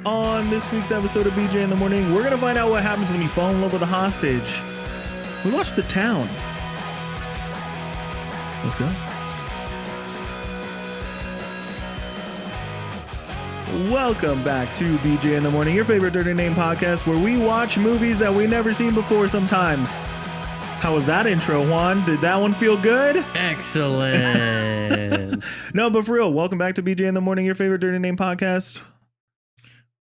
On this week's episode of BJ in the Morning, we're going to find out what happens when you fall in love with a hostage. We watched The Town. Let's go. Welcome back to BJ in the Morning, your favorite dirty name podcast where we watch movies that we've never seen before sometimes. How was that intro, Juan? Did that one feel good? Excellent. No, but for real, welcome back to BJ in the Morning, your favorite dirty name podcast.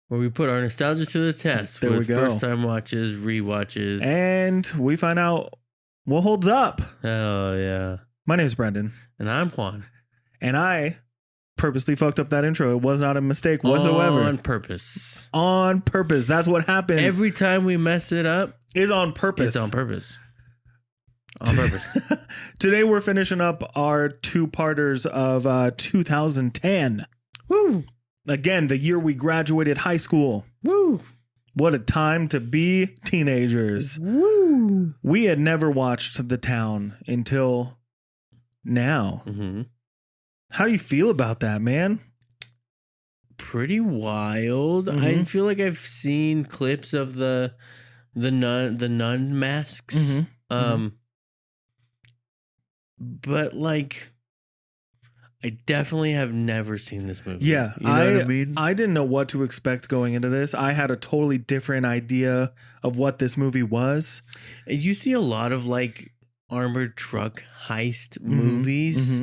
Where we put our nostalgia to the test There we with go. first-time watches, rewatches. And we find out what holds up. Oh, yeah. My name's Brendan. And I'm Juan. And I purposely fucked up that intro. It was not a mistake whatsoever. On purpose. On purpose. That's what happens. Every time we mess it up, is on purpose. it's on purpose. On purpose. Today we're finishing up our two-parters of 2010. Woo! Again, the year we graduated high school. Woo! What a time to be teenagers. Woo! We had never watched The Town until now. Mm-hmm. How do you feel about that, man? Pretty wild. Mm-hmm. I feel like I've seen clips of the nun masks. Mm-hmm. But like, I definitely have never seen this movie. Yeah, you know what I mean? I didn't know what to expect going into this. I had a totally different idea of what this movie was. And you see a lot of like armored truck heist Mm-hmm. movies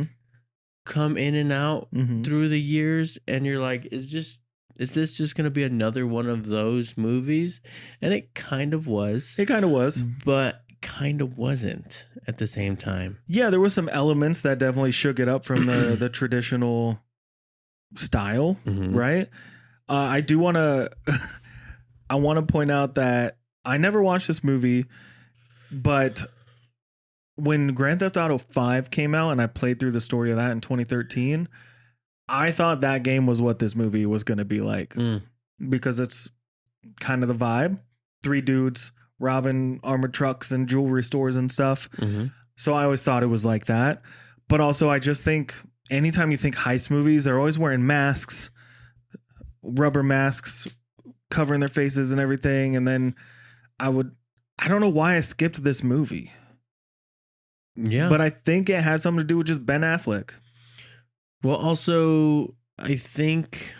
come in and out Mm-hmm. through the years, and you're like, is this just going to be another one of those movies? And it kind of was. It kind of was. But kind of wasn't at the same time. Yeah, there were some elements that definitely shook it up from the traditional style, Mhm. right? I do want to I want to point out that I never watched this movie, but when Grand Theft Auto 5 came out and I played through the story of that in 2013, I thought that game was what this movie was going to be like because it's kind of the vibe. 3 dudes robbing armored trucks and jewelry stores and stuff. Mm-hmm. So I always thought it was like that. But also I just think anytime you think heist movies, they're always wearing masks, rubber masks covering their faces and everything. And then I don't know why I skipped this movie. Yeah. But I think it had something to do with just Ben Affleck. Well, also, I think,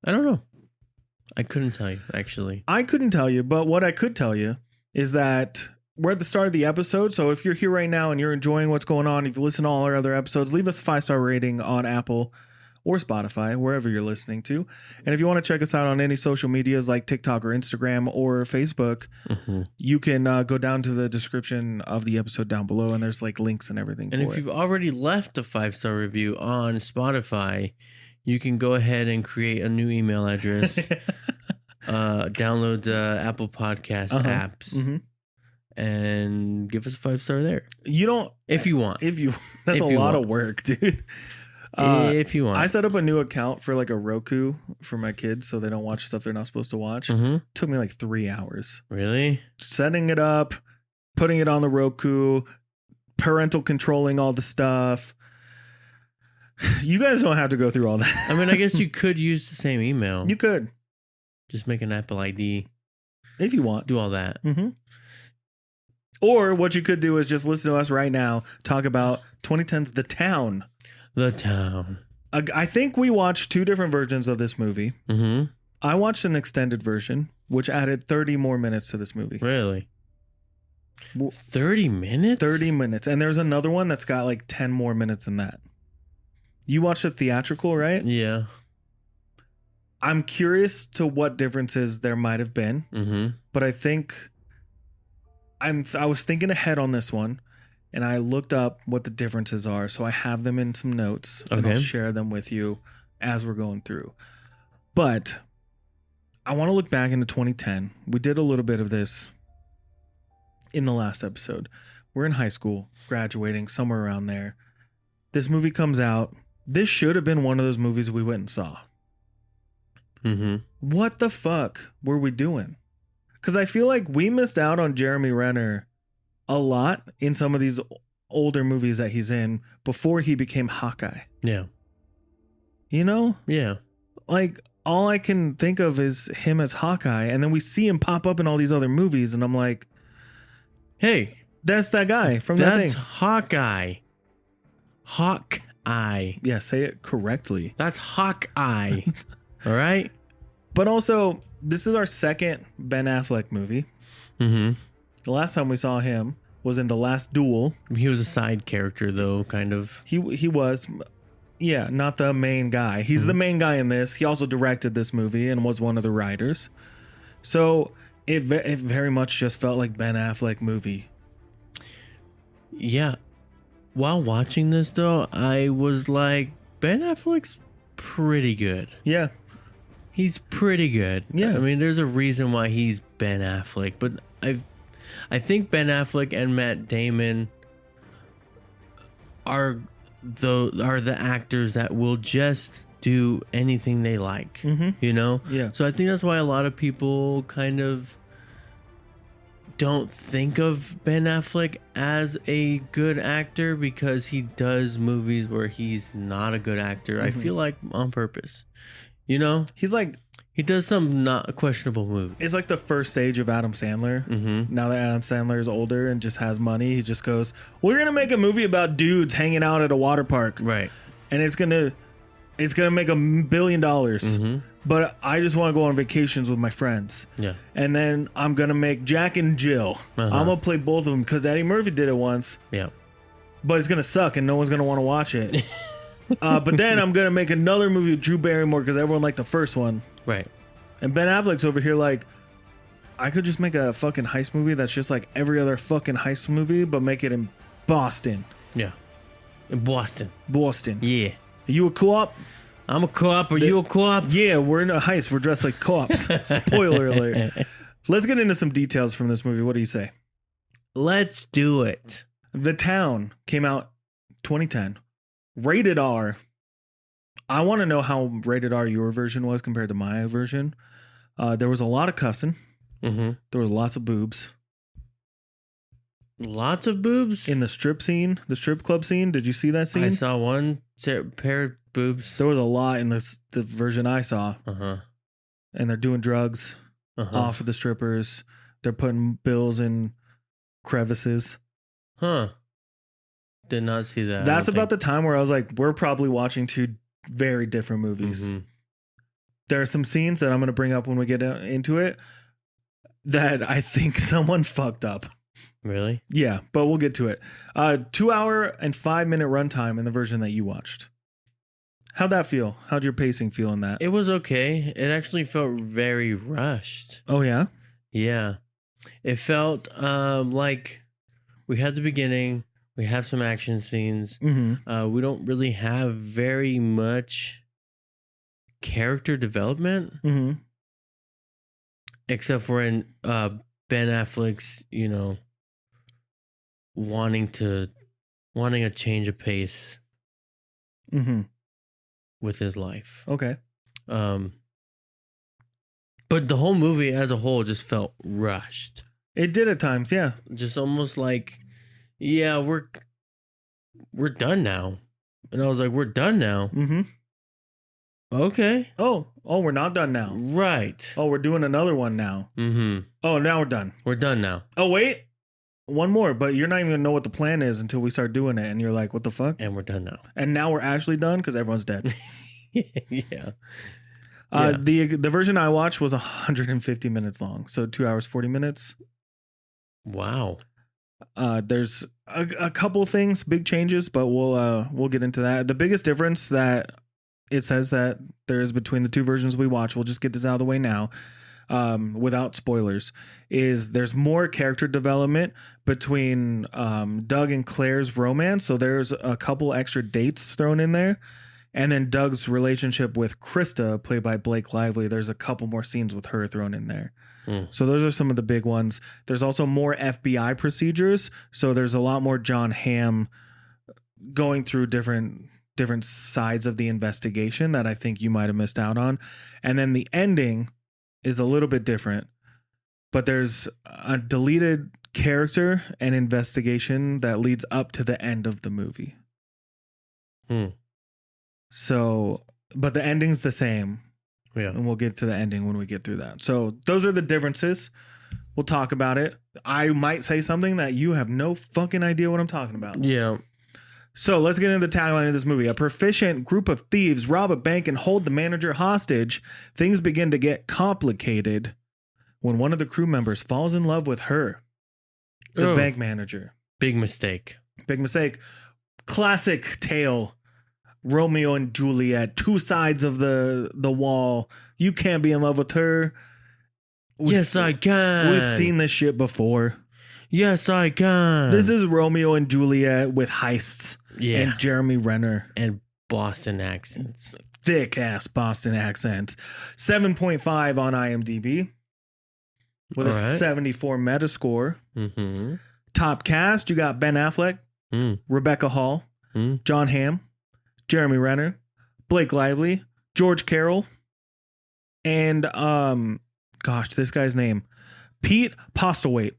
I don't know. I couldn't tell you, actually. I couldn't tell you, but what I could tell you is that we're at the start of the episode. So if you're here right now and you're enjoying what's going on, if you listen to all our other episodes, leave us a 5-star rating on Apple or Spotify, wherever you're listening to. And if you want to check us out on any social medias like TikTok or Instagram or Facebook, you can go down to the description of the episode down below, and there's like links and everything. And for if it. you've already left a 5-star review on Spotify, you can go ahead and create a new email address, download the Apple Podcast apps, and give us a 5-star there. You don't, If you want. that's If a you lot want. of work, dude. If you want. I set up a new account for like a Roku for my kids so they don't watch stuff they're not supposed to watch. Mm-hmm. Took me like 3 hours. Really? Setting it up, putting it on the Roku, parental controlling all the stuff. You guys don't have to go through all that. I mean, I guess you could use the same email. You could, Just make an Apple ID. if you want. Do all that. Mm-hmm. Or what you could do is just listen to us right now talk about 2010's The Town. The Town. I think we watched 2 different versions of this movie. Mm-hmm. I watched an extended version, which added 30 more minutes to this movie. Really? Well, 30 minutes? 30 minutes. And there's another one that's got like 10 more minutes than that. You watched the theatrical, right? Yeah. I'm curious to what differences there might have been, Mm-hmm. but I think I was thinking ahead on this one, and I looked up what the differences are, so I have them in some notes, and I'll Okay. share them with you as we're going through. But I want to look back into 2010. We did a little bit of this in the last episode. We're in high school, graduating, somewhere around there. This movie comes out. This should have been one of those movies we went and saw. Mm-hmm. What the fuck were we doing? Because I feel like we missed out on Jeremy Renner a lot in some of these older movies that he's in before he became Hawkeye. Yeah. You know? Yeah. Like, all I can think of is him as Hawkeye, and then we see him pop up in all these other movies, and I'm like, Hey, that's that guy from that that's thing. Hawkeye. Hawkeye. Yeah, say it correctly. That's Hawkeye. All right? But also, this is our second Ben Affleck movie. Mm-hmm. The last time we saw him was in The Last Duel. He was a side character, though, kind of. He was, yeah, not the main guy. He's the main guy in this. He also directed this movie and was one of the writers. So it very much just felt like Ben Affleck movie. Yeah. While watching this, though, I was like, Ben Affleck's pretty good. Yeah. He's pretty good. Yeah. I mean, there's a reason why he's Ben Affleck, but I think Ben Affleck and Matt Damon are the actors that will just do anything they like. You know? Yeah. So I think that's why a lot of people kind of don't think of Ben Affleck as a good actor because he does movies where he's not a good actor. I feel like on purpose. You know? He's like, he does some not questionable movies. it's like the first stage of Adam Sandler. Now that Adam Sandler is older and just has money, he just goes, we're going to make a movie about dudes hanging out at a water park. Right. And it's going to make $1 billion. But I just want to go on vacations with my friends. Yeah. And then I'm going to make Jack and Jill. I'm going to play both of them because Eddie Murphy did it once. Yeah. But it's going to suck and no one's going to want to watch it. But then I'm going to make another movie with Drew Barrymore because everyone liked the first one. Right. And Ben Affleck's over here like, I could just make a fucking heist movie that's just like every other fucking heist movie, but make it in Boston. Yeah. In Boston. Boston. Yeah. Are you a co-op? I'm a co-op. Are you a co-op? Yeah, we're in a heist. We're dressed like co-ops. Spoiler alert. Let's get into some details from this movie. What do you say? Let's do it. The Town came out 2010. Rated R. I want to know how rated R your version was compared to my version. There was a lot of cussing. There was lots of boobs. Lots of boobs? In the strip scene, the strip club scene. Did you see that scene? I saw one pair of boobs. There was a lot in the version I saw. And they're doing drugs off of the strippers. They're putting bills in crevices. Huh. Did not see that. That's about the time where I was like, we're probably watching two very different movies. There are some scenes that I'm going to bring up when we get into it that I think someone fucked up. Really? Yeah, but we'll get to it. 2 hour and 5 minute runtime in the version that you watched. How'd that feel? How'd your pacing feel in that? It was okay. It actually felt very rushed. Oh, yeah? Yeah. It felt like we had the beginning. We have some action scenes. We don't really have very much character development. Except for in Ben Affleck's, wanting a change of pace with his life. Okay. But the whole movie as a whole just felt rushed. It did at times, yeah. Just almost like, yeah, we're done now. And I was like, we're done now. Okay. Oh, we're not done now. Right. Oh, we're doing another one now. Oh, now we're done. We're done now. Oh, wait. One more, but you're not even going to know what the plan is until we start doing it. And you're like, what the fuck? And we're done now. And now we're actually done because everyone's dead. Yeah. The version I watched was 150 minutes long. So 2 hours, 40 minutes. Wow. There's a couple things, big changes, but we'll get into that. The biggest difference that it says that there is between the two versions we watch, we'll just get this out of the way now, without spoilers, is there's more character development between Doug and Claire's romance. So there's a couple extra dates thrown in there. And then Doug's relationship with Krista, played by Blake Lively, there's a couple more scenes with her thrown in there. So those are some of the big ones. There's also more FBI procedures. So there's a lot more John Hamm going through different sides of the investigation that I think you might have missed out on. And then the ending is a little bit different. But there's a deleted character and investigation that leads up to the end of the movie. So, but the ending's the same. Yeah. And we'll get to the ending when we get through that. So those are the differences. We'll talk about it. I might say something that you have no fucking idea what I'm talking about. Yeah. So let's get into the tagline of this movie. A proficient group of thieves rob a bank and hold the manager hostage. Things begin to get complicated when one of the crew members falls in love with her, the bank manager. Big mistake. Big mistake. Classic tale. Romeo and Juliet, two sides of the wall. You can't be in love with her. Yes, I can. We've seen this shit before. Yes, I can. This is Romeo and Juliet with heists. Yeah. And Jeremy Renner. And Boston accents. Thick ass Boston accents. 7.5 on IMDb. With a 74 Metascore. Mm-hmm. Top cast, you got Ben Affleck, Rebecca Hall, John Hamm, Jeremy Renner, Blake Lively, George Carroll, and this guy's name, Pete Postlewaite.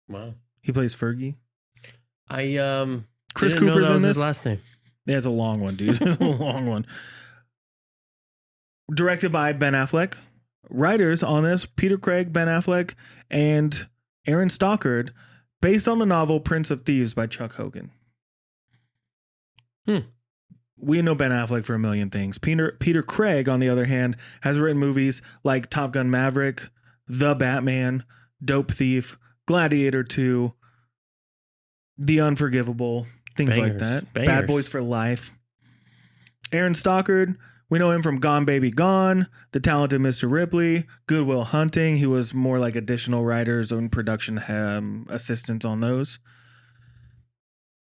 Wow. He plays Fergie. Chris Cooper's know that in was this. his last name. Yeah, it's a long one, dude. It's a long one. Directed by Ben Affleck. Writers on this, Peter Craig, Ben Affleck, and Aaron Stockard, based on the novel Prince of Thieves by Chuck Hogan. We know Ben Affleck for a million things. Peter Craig, on the other hand, has written movies like Top Gun Maverick, The Batman, Dope Thief, Gladiator 2, The Unforgivable, things like that. Bad Boys for Life. Aaron Stockard, we know him from Gone Baby Gone, The Talented Mr. Ripley, Good Will Hunting. He was more like additional writers and production assistants on those.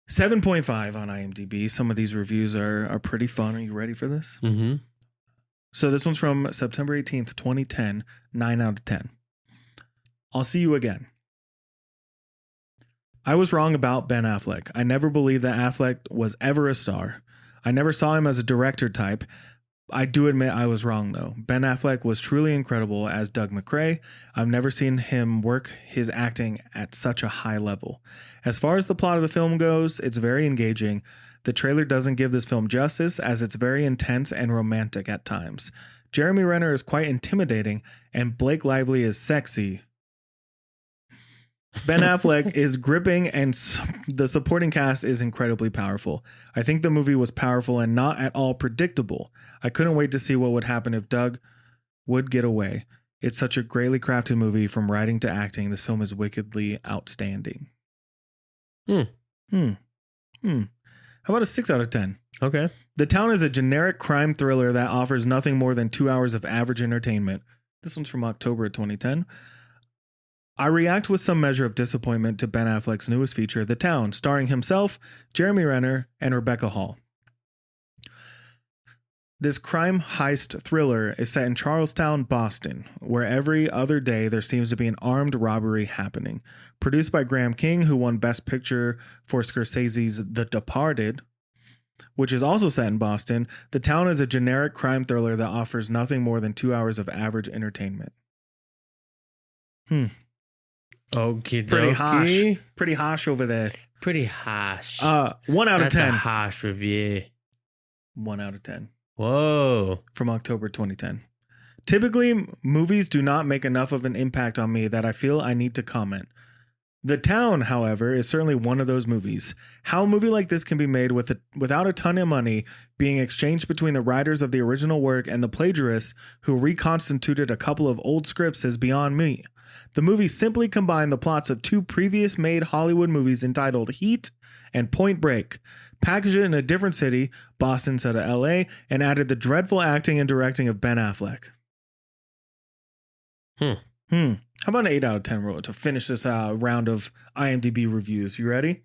7.5 on IMDb. Some of these reviews are pretty fun. Are you ready for this? Mm-hmm. So this one's from September 18th, 2010. 9 out of 10. I'll see you again. I was wrong about Ben Affleck. I never believed that Affleck was ever a star. I never saw him as a director type. I do admit I was wrong, though. Ben Affleck was truly incredible as Doug McRae. I've never seen him work his acting at such a high level. As far as the plot of the film goes, it's very engaging. The trailer doesn't give this film justice, as it's very intense and romantic at times. Jeremy Renner is quite intimidating, and Blake Lively is sexy. Ben Affleck is gripping, and the supporting cast is incredibly powerful. I think the movie was powerful and not at all predictable. I couldn't wait to see what would happen if Doug would get away. It's such a greatly crafted movie from writing to acting. This film is wickedly outstanding. How about a 6 out of 10? Okay. The Town is a generic crime thriller that offers nothing more than 2 hours of average entertainment. This one's from October of 2010. I react with some measure of disappointment to Ben Affleck's newest feature, The Town, starring himself, Jeremy Renner, and Rebecca Hall. This crime heist thriller is set in Charlestown, Boston, where every other day there seems to be an armed robbery happening. Produced by Graham King, who won Best Picture for Scorsese's The Departed, which is also set in Boston, The Town is a generic crime thriller that offers nothing more than 2 hours of average entertainment. Okay, Pretty harsh over there. Pretty harsh. 1 out That's of 10. a harsh review. 1 out of 10. Whoa. From October 2010. Typically, movies do not make enough of an impact on me that I feel I need to comment. The Town, however, is certainly one of those movies. How a movie like this can be made without a ton of money being exchanged between the writers of the original work and the plagiarists who reconstituted a couple of old scripts is beyond me. The movie simply combined the plots of two previous made Hollywood movies entitled Heat and Point Break, packaged it in a different city, Boston instead of LA, and added the dreadful acting and directing of Ben Affleck. How about an 8 out of 10 roll to finish this round of IMDb reviews? You ready?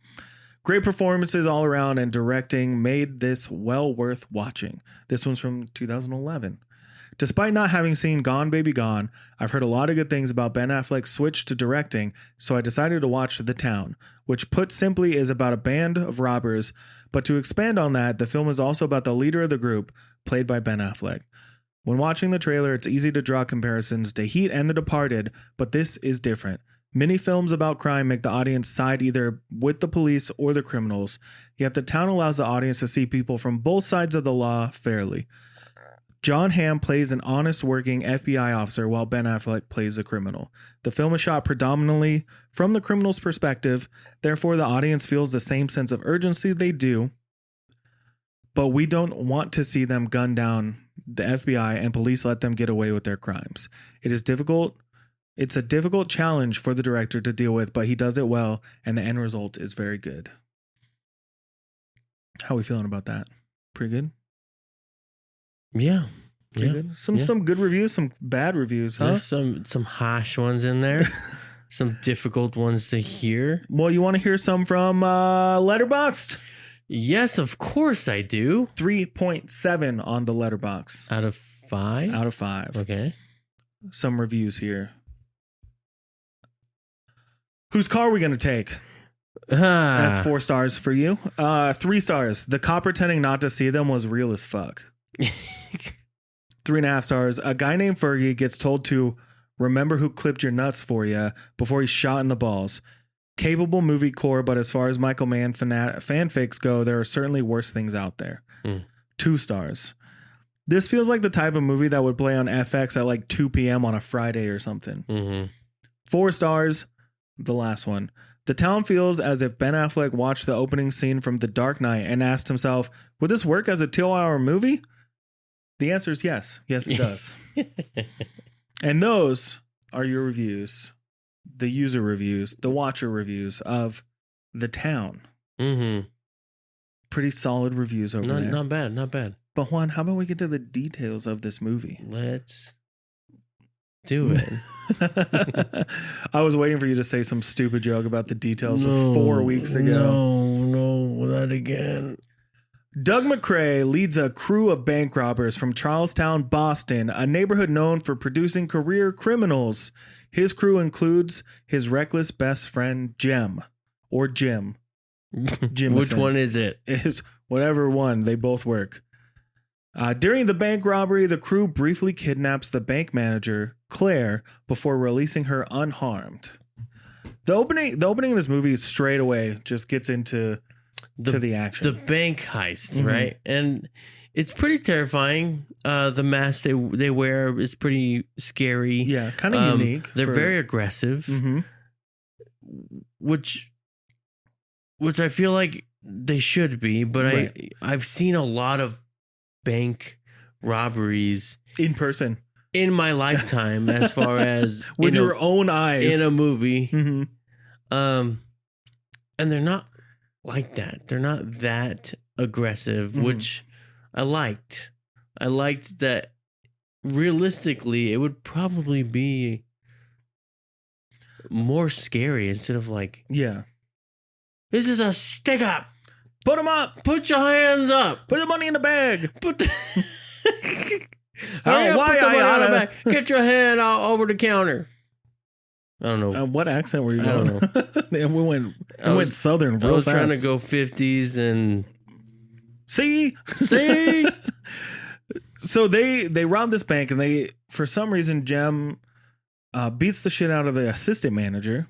Great performances all around, and directing made this well worth watching. This one's from 2011. Despite not having seen Gone Baby Gone, I've heard a lot of good things about Ben Affleck's switch to directing, so I decided to watch The Town, which put simply is about a band of robbers, but to expand on that, the film is also about the leader of the group, played by Ben Affleck. When watching the trailer, it's easy to draw comparisons to Heat and The Departed, but this is different. Many films about crime make the audience side either with the police or the criminals, yet The Town allows the audience to see people from both sides of the law fairly. John Hamm plays an honest working FBI officer while Ben Affleck plays a criminal. The film is shot predominantly from the criminal's perspective, therefore the audience feels the same sense of urgency they do, but we don't want to see them gun down the FBI and police let them get away with their crimes. It is difficult. It's a difficult challenge for the director to deal with, but he does it well, and the end result is very good. How are we feeling about that? Pretty good? Yeah. Pretty good. Some good reviews, some bad reviews, huh? There's some harsh ones in there. Some difficult ones to hear. Well, you want to hear some from Letterboxd? Yes, of course I do. 3.7 on the Letterboxd. Out of 5? Out of 5. Okay. Some reviews here. Whose car are we going to take? That's 4 stars for you. 3 stars. The cop pretending not to see them was real as fuck. 3.5 stars. A guy named Fergie gets told to remember who clipped your nuts for you before he's shot in the balls. Capable movie core, but as far as Michael Mann fanfics go, there are certainly worse things out there. 2 stars. This feels like the type of movie that would play on FX at like 2 p.m. on a Friday or something. 4 stars. The last one. The town feels as if Ben Affleck watched the opening scene from The Dark Knight and asked himself, would this work as a 2-hour movie? The answer is yes. Yes, it does. And those are your reviews. The user reviews, the watcher reviews of The Town. Pretty solid reviews over there. Not bad, not bad. But Juan, how about we get to the details of this movie? Let's do it. I was waiting for you to say some stupid joke about the details. It was 4 weeks ago. No, not again. Doug McCrae leads a crew of bank robbers from Charlestown, Boston, a neighborhood known for producing career criminals. His crew includes his reckless best friend, Jim. Or Jim. Which one is it? It's whatever one. They both work. During the bank robbery, the crew briefly kidnaps the bank manager, Claire, before releasing her unharmed. The opening of this movie straight away just gets into the action. The bank heist, right? And it's pretty terrifying. The mask they wear is pretty scary. Yeah, kind of unique. They're very aggressive, which I feel like they should be. But right. I've seen a lot of bank robberies in person in my lifetime, as far as with your own eyes in a movie. And they're not like that. They're not that aggressive, which I liked. I liked that realistically it would probably be more scary instead of like, yeah, this is a stick up. Put them up. Put your hands up. Put the money in the bag. Put the money in the bag. Get your hand out over the counter. I don't know. What accent were you going? I don't know. we went southern real fast. I was trying to go 50s and... See? So they rob this bank, and they, for some reason, Jem beats the shit out of the assistant manager,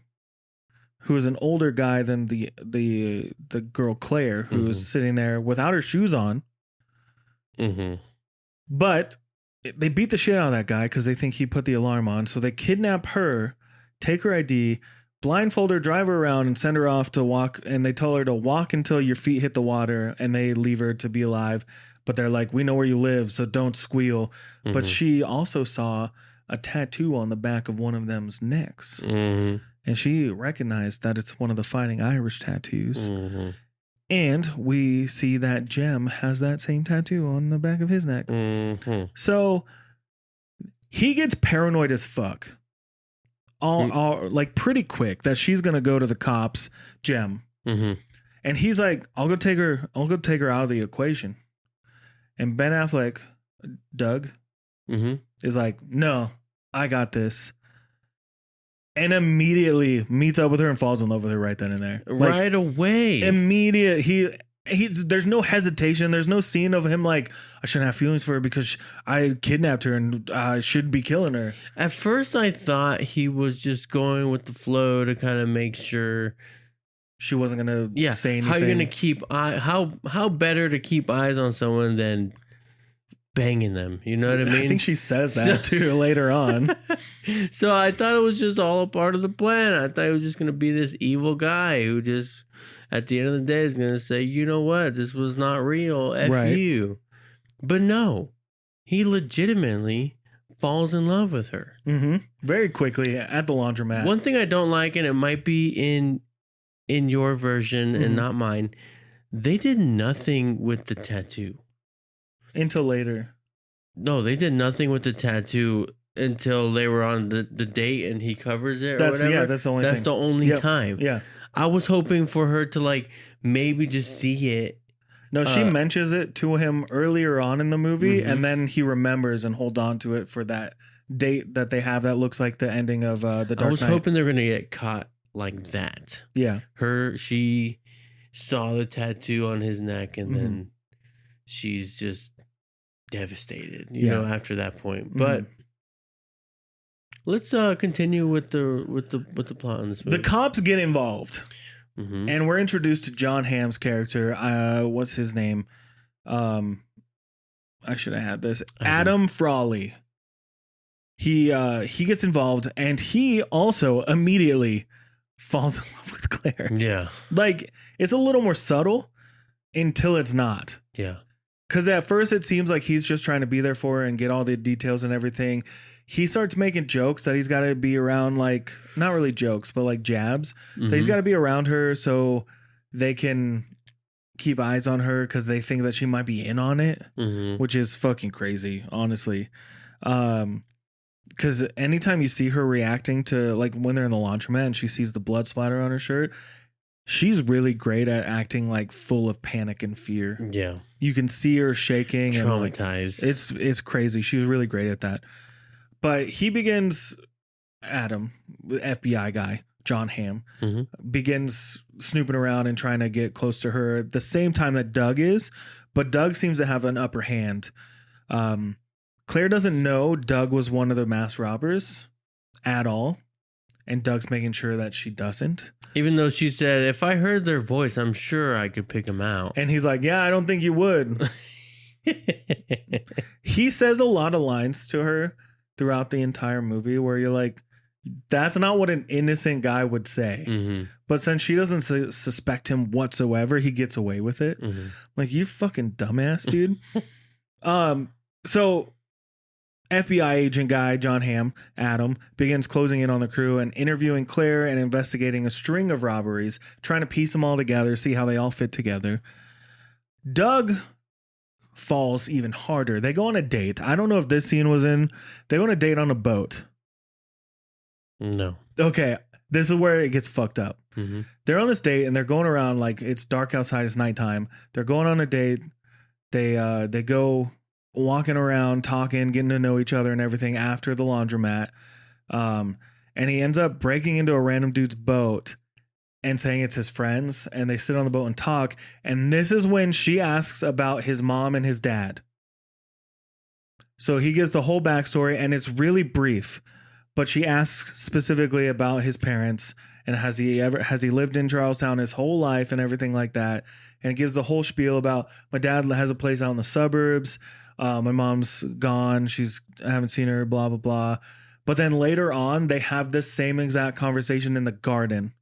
who is an older guy than the girl Claire, who is sitting there without her shoes on. But they beat the shit out of that guy because they think he put the alarm on. So they kidnap her, take her ID, blindfold her, drive her around, and send her off to walk. And they tell her to walk until your feet hit the water, and they leave her to be alive. But they're like, we know where you live, so don't squeal. But she also saw a tattoo on the back of one of them's necks. And she recognized that it's one of the Fighting Irish tattoos. And we see that Jem has that same tattoo on the back of his neck. So he gets paranoid as fuck. All like pretty quick that she's gonna go to the cops, Jem. And he's like, I'll go take her out of the equation. And Ben Affleck, Doug, is like, no, I got this. And immediately meets up with her and falls in love with her right then and there. Like, right away. Immediate. There's no hesitation. There's no scene of him like, I shouldn't have feelings for her because I kidnapped her and I should be killing her. At first, I thought he was just going with the flow to kind of make sure she wasn't gonna say anything. How you gonna keep how better to keep eyes on someone than banging them. You know what I mean? I think she says that too later on. So I thought it was just all a part of the plan. I thought it was just going to be this evil guy who just, at the end of the day, is going to say, you know what? This was not real. F you. But no, he legitimately falls in love with her. Mm-hmm. Very quickly at the laundromat. One thing I don't like, and it might be in your version and not mine, they did nothing with the tattoo. Until later. No, they did nothing with the tattoo until they were on the date and he covers it or whatever. Yeah, that's the only thing. That's the only time. Yeah. I was hoping for her to like maybe just see it. No, she mentions it to him earlier on in the movie, and then he remembers and holds on to it for that date that they have that looks like the ending of The Dark Knight. I was hoping they were going to get caught like that. Yeah. She saw the tattoo on his neck and then she's just devastated, you know, after that point. But let's continue with the plot in this movie. The cops get involved. And we're introduced to John Hamm's character. What's his name? I should have had this. Adam Frawley. He gets involved, and he also immediately falls in love with Claire. Yeah. Like, it's a little more subtle until it's not. Yeah. Because at first it seems like he's just trying to be there for her and get all the details and everything. He starts making jokes that he's got to be around, like, not really jokes, but like jabs. That he's got to be around her so they can keep eyes on her because they think that she might be in on it, which is fucking crazy, honestly. Because anytime you see her reacting to, like, when they're in the laundromat and she sees the blood splatter on her shirt, she's really great at acting like full of panic and fear. Yeah. You can see her shaking. Traumatized. And, like, it's crazy. She was really great at that. But he begins, Adam, the FBI guy, John Hamm, begins snooping around and trying to get close to her at the same time that Doug is. But Doug seems to have an upper hand. Claire doesn't know Doug was one of the mass robbers at all. And Doug's making sure that she doesn't. Even though she said, if I heard their voice, I'm sure I could pick them out. And he's like, yeah, I don't think you would. He says a lot of lines to her throughout the entire movie where you're like, that's not what an innocent guy would say. But since she doesn't suspect him whatsoever, he gets away with it. Like, you fucking dumbass, dude. So FBI agent guy, John Hamm, Adam, begins closing in on the crew and interviewing Claire and investigating a string of robberies, trying to piece them all together, see how they all fit together. Doug falls even harder. They go on a date. I don't know if this scene was in. They go on a date on a boat. No. Okay, this is where it gets fucked up. They're on this date and they're going around, like, it's dark outside, it's nighttime. They're going on a date. They go walking around, talking, getting to know each other and everything after the laundromat. And he ends up breaking into a random dude's boat and saying it's his friends, and they sit on the boat and talk. And this is when she asks about his mom and his dad. So he gives the whole backstory, and it's really brief, but she asks specifically about his parents and has he lived in Charlestown his whole life and everything like that. And it gives the whole spiel about my dad has a place out in the suburbs. My mom's gone. I haven't seen her, blah, blah, blah. But then later on, they have this same exact conversation in the garden.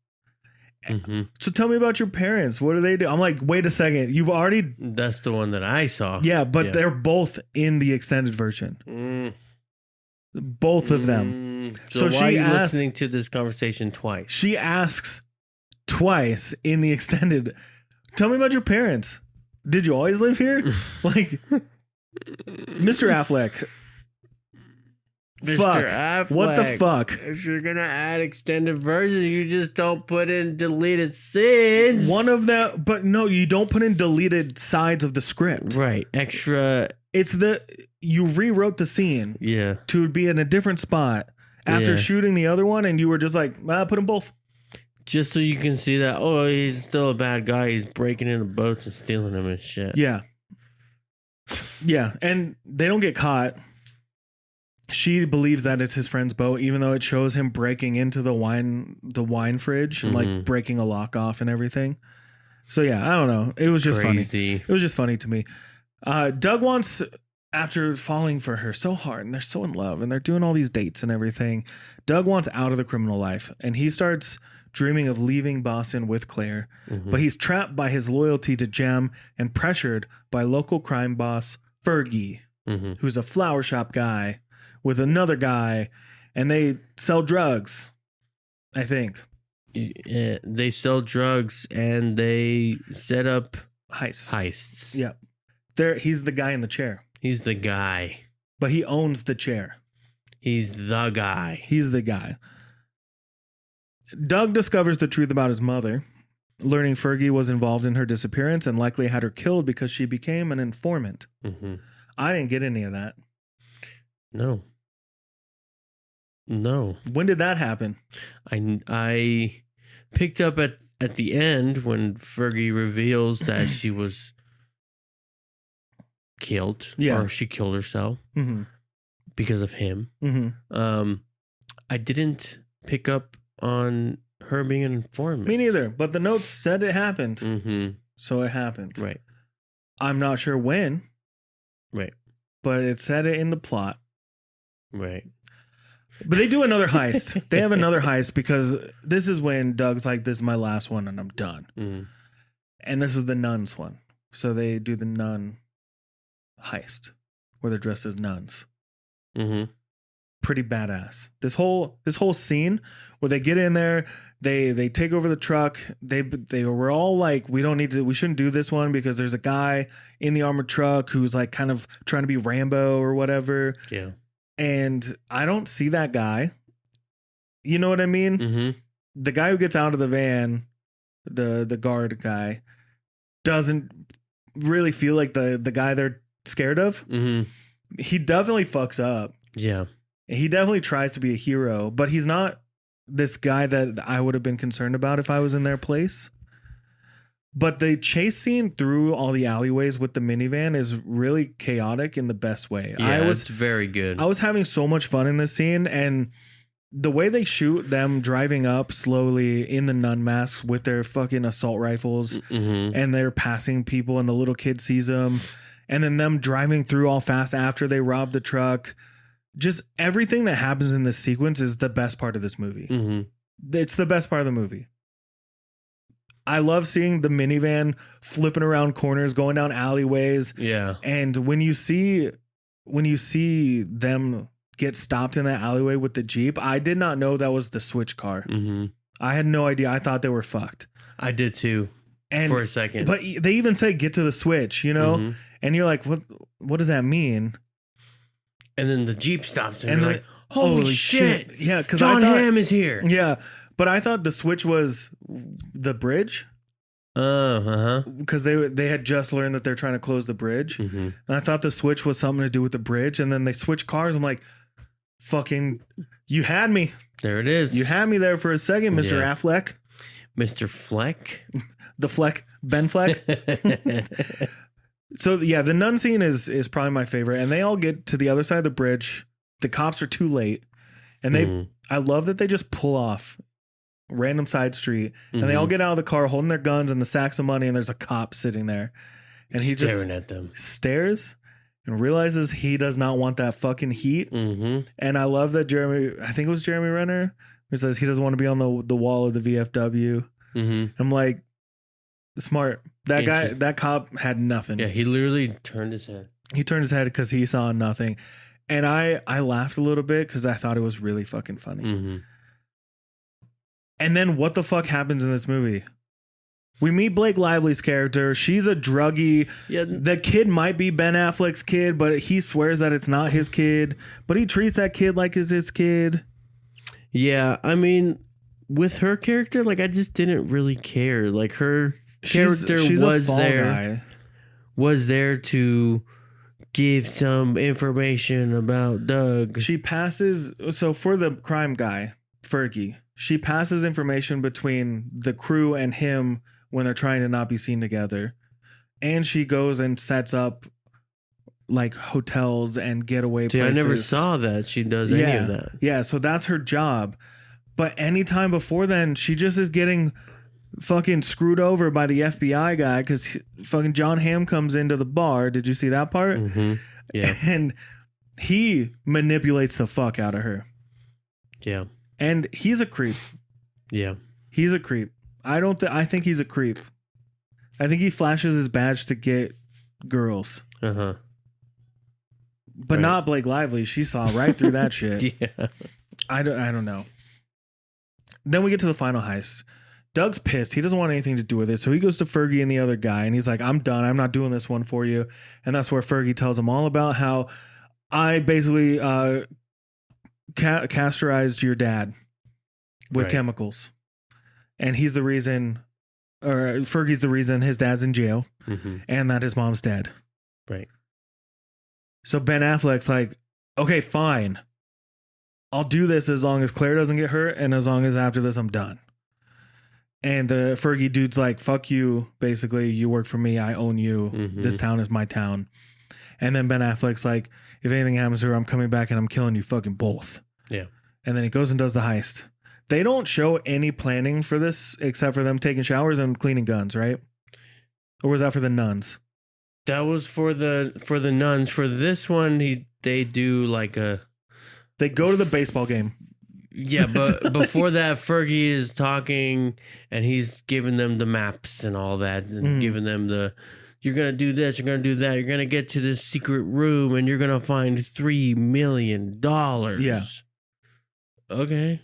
So tell me about your parents. What do they do? I'm like, wait a second. That's the one that I saw. Yeah, but they're both in the extended version. Both of them. So why are you listening to this conversation twice? She asks twice in the extended, tell me about your parents. Did you always live here? Like, Mr. Affleck. Mr. Affleck. What the fuck? If you're gonna add extended versions, you just don't put in deleted scenes. One of them, but no, you don't put in deleted sides of the script. Right. Extra. You rewrote the scene. Yeah. To be in a different spot after shooting the other one, and you were just like, put them both. Just so you can see that, oh, he's still a bad guy. He's breaking into boats and stealing them and shit. Yeah. Yeah. And they don't get caught. She believes that it's his friend's boat, even though it shows him breaking into the wine fridge and like breaking a lock off and everything. So yeah, I don't know. It was just crazy. Funny. It was just funny to me. Doug wants after falling for her so hard, and they're so in love, and they're doing all these dates and everything, Doug wants out of the criminal life, and he starts dreaming of leaving Boston with Claire, but he's trapped by his loyalty to Jem and pressured by local crime boss Fergie, who's a flower shop guy with another guy, and they sell drugs, I think. Yeah, they sell drugs and they set up heists. Yep. He's the guy in the chair. He's the guy. But he owns the chair. He's the guy. He's the guy. Doug discovers the truth about his mother, learning Fergie was involved in her disappearance and likely had her killed because she became an informant. I didn't get any of that. No. When did that happen? I picked up at the end when Fergie reveals that she was killed. Yeah. Or she killed herself because of him. I didn't pick up on her being an informant. Me neither, but the notes said it happened. So it happened. Right. I'm not sure when. Right. But it said it in the plot. Right. But they do another heist. They have another heist because this is when Doug's like, this is my last one and I'm done. And this is the nuns one. So they do the nun heist where they're dressed as nuns. Pretty badass. This whole scene where they get in there, they take over the truck. They were all like, we shouldn't do this one because there's a guy in the armored truck who's like kind of trying to be Rambo or whatever. Yeah. And I don't see that guy. You know what I mean? The guy who gets out of the van, the guard guy, doesn't really feel like the guy they're scared of. He definitely fucks up. Yeah. He definitely tries to be a hero, but he's not this guy that I would have been concerned about if I was in their place. But the chase scene through all the alleyways with the minivan is really chaotic in the best way. Yeah, it's very good. I was having so much fun in this scene, and the way they shoot them driving up slowly in the nun masks with their fucking assault rifles, and they're passing people, and the little kid sees them, and then them driving through all fast after they rob the truck. Just everything that happens in this sequence is the best part of this movie. It's the best part of the movie. I love seeing the minivan flipping around corners, going down alleyways. Yeah. And when you see them get stopped in that alleyway with the Jeep, I did not know that was the switch car. I had no idea. I thought they were fucked. I did too. And for a second. But they even say get to the switch, you know? And you're like, what does that mean? And then the Jeep stops and you're like, holy shit. Yeah, because John Hamm is here. Yeah. But I thought the switch was the bridge. Because they had just learned that they're trying to close the bridge. And I thought the switch was something to do with the bridge. And then they switch cars. I'm like, fucking, you had me. There it is. You had me there for a second, Mr. Affleck. Mr. Fleck? The Fleck. Ben Fleck. So, yeah, the nun scene is probably my favorite. And they all get to the other side of the bridge. The cops are too late. And I love that they just pull off random side street. And they all get out of the car holding their guns and the sacks of money. And there's a cop sitting there. And he staring at them. Stares and realizes he does not want that fucking heat. And I love that I think it was Jeremy Renner, who says he doesn't want to be on the wall of the VFW. I'm like, smart. That cop had nothing. Yeah, he literally turned his head. He turned his head because he saw nothing. And I laughed a little bit because I thought it was really fucking funny. And then what the fuck happens in this movie? We meet Blake Lively's character. She's a druggie. Yeah. The kid might be Ben Affleck's kid, but he swears that it's not his kid. But he treats that kid like it's his kid. Yeah, I mean, with her character, like, I just didn't really care. Like, her character was there to give some information about Doug. She passes. So for the crime guy, Fergie, she passes information between the crew and him when they're trying to not be seen together. And she goes and sets up like hotels and getaway places. I never saw that she does any of that. Yeah, so that's her job. But anytime before then, she just is getting fucking screwed over by the FBI guy because fucking John Hamm comes into the bar. Did you see that part? Yeah. And he manipulates the fuck out of her. Yeah. And he's a creep. Yeah. He's a creep. I think he's a creep. I think he flashes his badge to get girls. Uh-huh. But Right. not Blake Lively. She saw right through that shit. Yeah. I don't know. Then we get to the final heist. Doug's pissed. He doesn't want anything to do with it. So he goes to Fergie and the other guy and he's like, I'm done. I'm not doing this one for you. And that's where Fergie tells him all about how I basically castorized your dad with Right. chemicals. And he's the reason, or Fergie's the reason his dad's in jail and that his mom's dead. Right. So Ben Affleck's like, okay, fine. I'll do this as long as Claire doesn't get hurt and as long as after this I'm done. And the Fergie dude's like, fuck you, basically. You work for me. I own you. This town is my town. And then Ben Affleck's like, if anything happens to her, I'm coming back and I'm killing you fucking both. Yeah. And then he goes and does the heist. They don't show any planning for this except for them taking showers and cleaning guns, right? Or was that for the nuns? That was for the nuns. For this one, they do like a... They go to the baseball game. Yeah, but before that, Fergie is talking and he's giving them the maps and all that, and giving them the, you're going to do this, you're going to do that, you're going to get to this secret room and you're going to find $3 million. Yeah. Okay.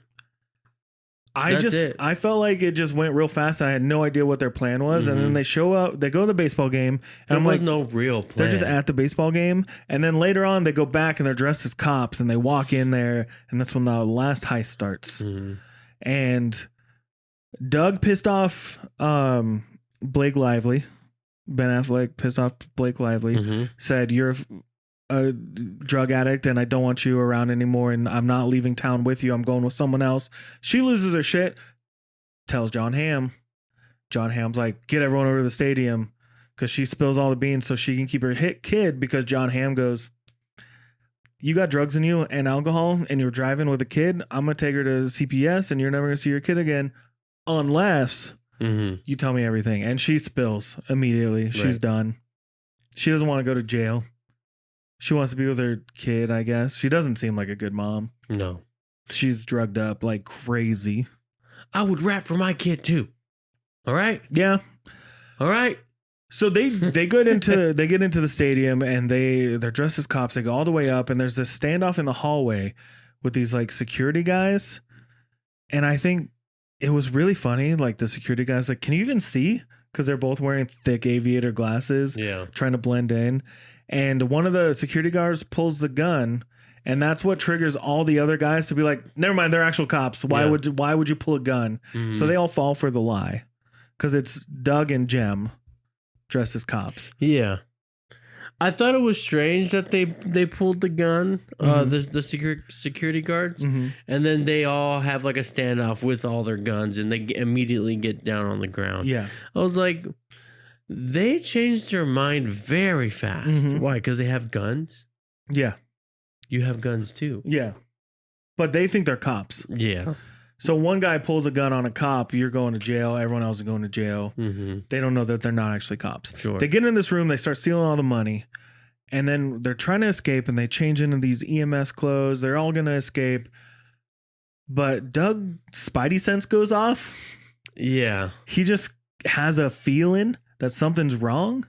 That's it. I felt like it just went real fast. And I had no idea what their plan was. And then they show up, they go to the baseball game. And There was no real plan. They're just at the baseball game. And then later on, they go back and they're dressed as cops and they walk in there. And that's when the last heist starts. And Doug pissed off Blake Lively. Ben Affleck pissed off Blake Lively. Said, you're a drug addict and I don't want you around anymore and I'm not leaving town with you. I'm going with someone else. She loses her shit. Tells John Hamm. John Hamm's like, get everyone over to the stadium because she spills all the beans so she can keep her hit kid because John Hamm goes, you got drugs in you and alcohol and you're driving with a kid. I'm going to take her to CPS and you're never going to see your kid again unless you tell me everything. And she spills immediately. She's done. She doesn't want to go to jail. She wants to be with her kid, I guess. She doesn't seem like a good mom. No. She's drugged up like crazy. I would rap for my kid too. All right? Yeah. All right. So they get into the stadium and they're dressed as cops. They go all the way up and there's this standoff in the hallway with these like security guys. And I think it was really funny. Like the security guys like, can you even see? Because they're both wearing thick aviator glasses. Yeah. Trying to blend in. And one of the security guards pulls the gun, and that's what triggers all the other guys to be like, never mind, they're actual cops. Why would you pull a gun? So they all fall for the lie because it's Doug and Jem dressed as cops. Yeah. I thought it was strange that they pulled the gun, the security guards, and then they all have like a standoff with all their guns, and they immediately get down on the ground. Yeah. I was like, they changed their mind very fast. Why? Because they have guns? Yeah. You have guns too. Yeah. But they think they're cops. Yeah. So one guy pulls a gun on a cop, you're going to jail, everyone else is going to jail. They don't know that they're not actually cops. Sure. They get in this room, they start stealing all the money, and then they're trying to escape, and they change into these EMS clothes. They're all going to escape. But Doug's spidey sense goes off. Yeah. He just has a feeling that something's wrong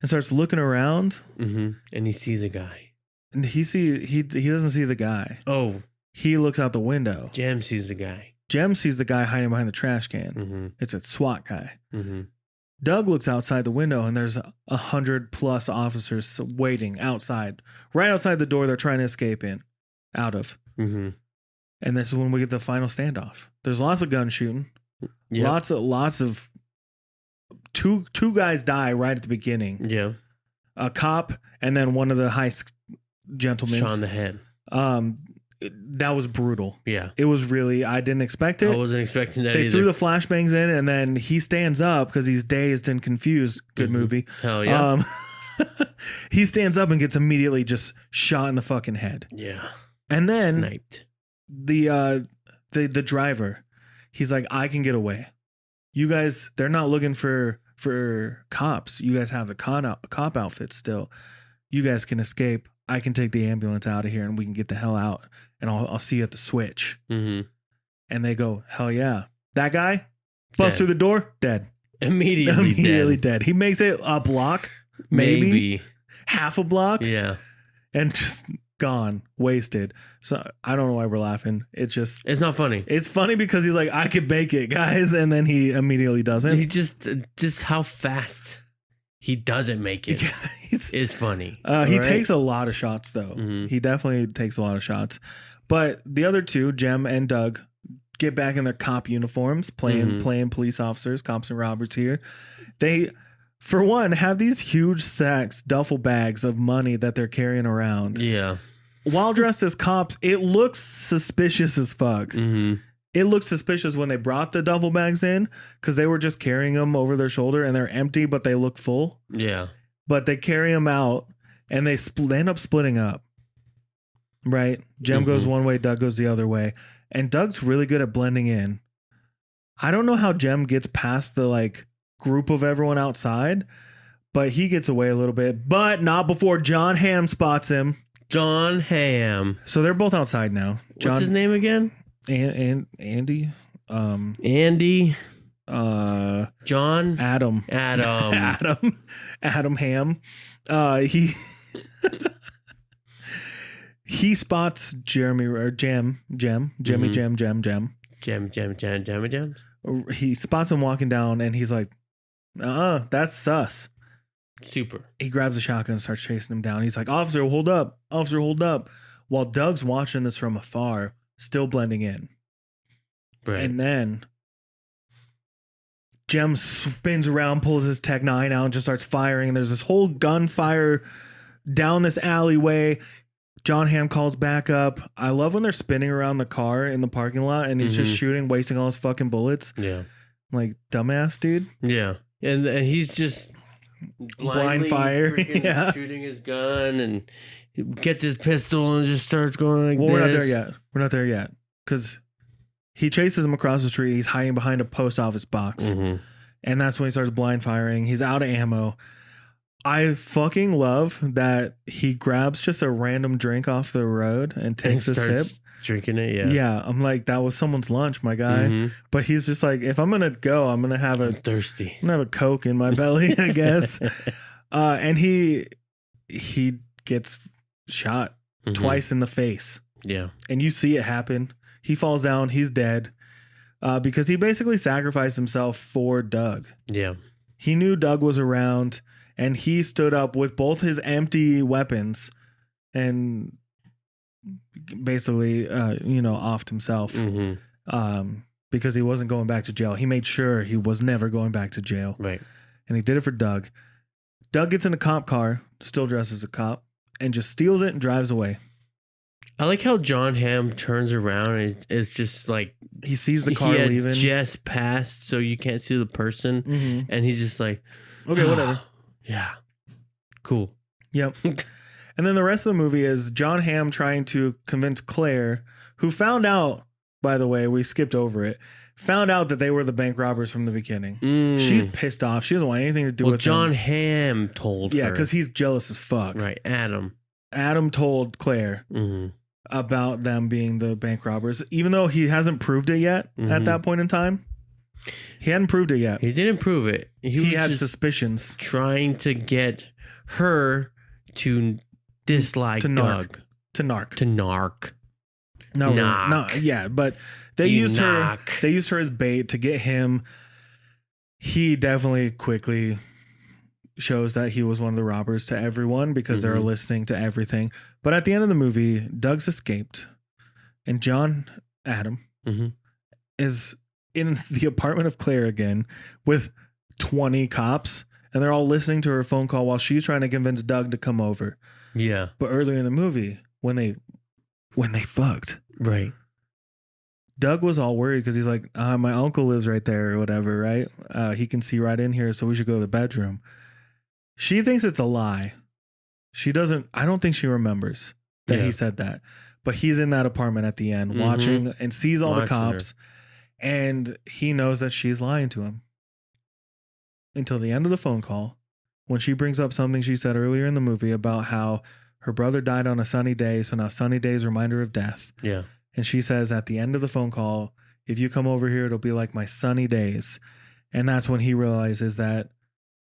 and starts looking around. And he sees a guy. And he doesn't see the guy. Oh. He looks out the window. Jem sees the guy. Jem sees the guy hiding behind the trash can. It's a SWAT guy. Doug looks outside the window and there's 100+ officers waiting outside, right outside the door they're trying to escape out of. And this is when we get the final standoff. There's lots of gun shooting. Yep. Lots of two guys die right at the beginning. Yeah. A cop and then one of the heist gentlemen. Shot in the head. That was brutal. Yeah. It was really, I didn't expect it. I wasn't expecting that They either. threw the flashbangs in and then he stands up because he's dazed and confused. Good movie. Hell yeah. He stands up and gets immediately just shot in the fucking head. Yeah. And then sniped. The driver, he's like, I can get away. You guys, they're not looking for cops. You guys have the cop outfit still. you guys can escape. I can take the ambulance out of here and we can get the hell out. And I'll see you at the switch. Mm-hmm. And they go, hell yeah. That guy, bust Dead. through the door, dead. Immediately dead. He makes it a block, maybe half a block. Yeah. And just gone, wasted. So I don't know why we're laughing. It's not funny. It's funny because he's like, I could make it, guys. And then he immediately doesn't. He just how fast he doesn't make it is funny. He takes a lot of shots, though. Mm-hmm. He definitely takes a lot of shots. But the other two, Jem and Doug, get back in their cop uniforms, playing police officers, cops and robbers here. They, for one, have these huge sacks, duffel bags of money that they're carrying around. Yeah. While dressed as cops, it looks suspicious as fuck. Mm-hmm. It looked suspicious when they brought the duffel bags in because they were just carrying them over their shoulder and they're empty, but they look full. Yeah. But they carry them out and they end up splitting up. Right? Jem goes one way, Doug goes the other way. And Doug's really good at blending in. I don't know how Jem gets past the like group of everyone outside, but he gets away a little bit, but not before John Hamm spots him. John Hamm. So they're both outside now. What's his name again? And Andy. Andy. John. Adam Hamm. He spots Jimmy Jam. He spots him walking down and he's like, that's sus. Super. He grabs a shotgun and starts chasing him down. He's like, officer, hold up. While Doug's watching this from afar, still blending in. Right. And then Jem spins around, pulls his Tech 9 out and just starts firing. And there's this whole gunfire down this alleyway. John Hamm calls back up. I love when they're spinning around the car in the parking lot and he's just shooting, wasting all his fucking bullets. Yeah. I'm like, dumbass, dude. Yeah. And he's just blind fire. Yeah. Shooting his gun and he gets his pistol and just starts going like this. We're not there yet. Because he chases him across the street. He's hiding behind a post office box. And that's when he starts blind firing. He's out of ammo. I fucking love that he grabs just a random drink off the road and takes a sip. Drinking it, yeah. Yeah, I'm like, that was someone's lunch, my guy. But he's just like, if I'm going to go, I'm going to have I'm thirsty. I'm going to have a Coke in my belly, I guess. And he gets shot twice in the face. Yeah. And you see it happen. He falls down. He's dead because he basically sacrificed himself for Doug. Yeah. He knew Doug was around. And he stood up with both his empty weapons and basically, offed himself because he wasn't going back to jail. He made sure he was never going back to jail. Right. And he did it for Doug. Doug gets in a cop car, still dressed as a cop, and just steals it and drives away. I like how John Hamm turns around and it's just like he sees the car leaving. Just passed, so you can't see the person. And he's just like, okay, whatever. Yeah. Cool. Yep. And then the rest of the movie is John Hamm trying to convince Claire, who found out, by the way, we skipped over it, found out that they were the bank robbers from the beginning. She's pissed off. She doesn't want anything to do with John Hamm told her. Yeah, because he's jealous as fuck. Right. Adam told Claire about them being the bank robbers, even though he hasn't proved it yet at that point in time. He hadn't proved it yet. He didn't prove it. He had suspicions. Trying to get her to dislike Doug. To narc. No, really. No, yeah, but they used her as bait to get him. He definitely quickly shows that he was one of the robbers to everyone because they're listening to everything. But at the end of the movie, Doug's escaped and Adam is in the apartment of Claire again with 20 cops, and they're all listening to her phone call while she's trying to convince Doug to come over. Yeah. But earlier in the movie, when they fucked, right, Doug was all worried because he's like, my uncle lives right there or whatever, right? He can see right in here, so we should go to the bedroom. She thinks it's a lie. I don't think she remembers that he said that. But he's in that apartment at the end watching and sees all the cops. Her. And he knows that she's lying to him until the end of the phone call when she brings up something she said earlier in the movie about how her brother died on a sunny day, so now sunny day is a reminder of death. Yeah. And she says at the end of the phone call, if you come over here, it'll be like my sunny days. And that's when he realizes that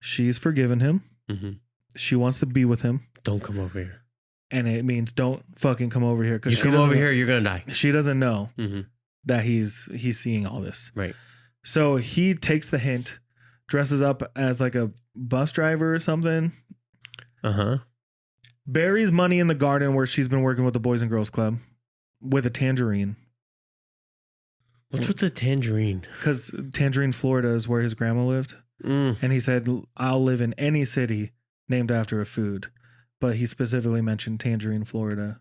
she's forgiven him. Mm-hmm. She wants to be with him. Don't come over here. And it means don't fucking come over here. You come over here, you're going to die. She doesn't know Mm-hmm. that he's seeing all this. Right. So he takes the hint, dresses up as like a bus driver or something. Uh-huh. Buries money in the garden where she's been working with the Boys and Girls Club with a tangerine. What's with the tangerine? Because Tangerine, Florida is where his grandma lived. And he said, I'll live in any city named after a food. But he specifically mentioned Tangerine, Florida.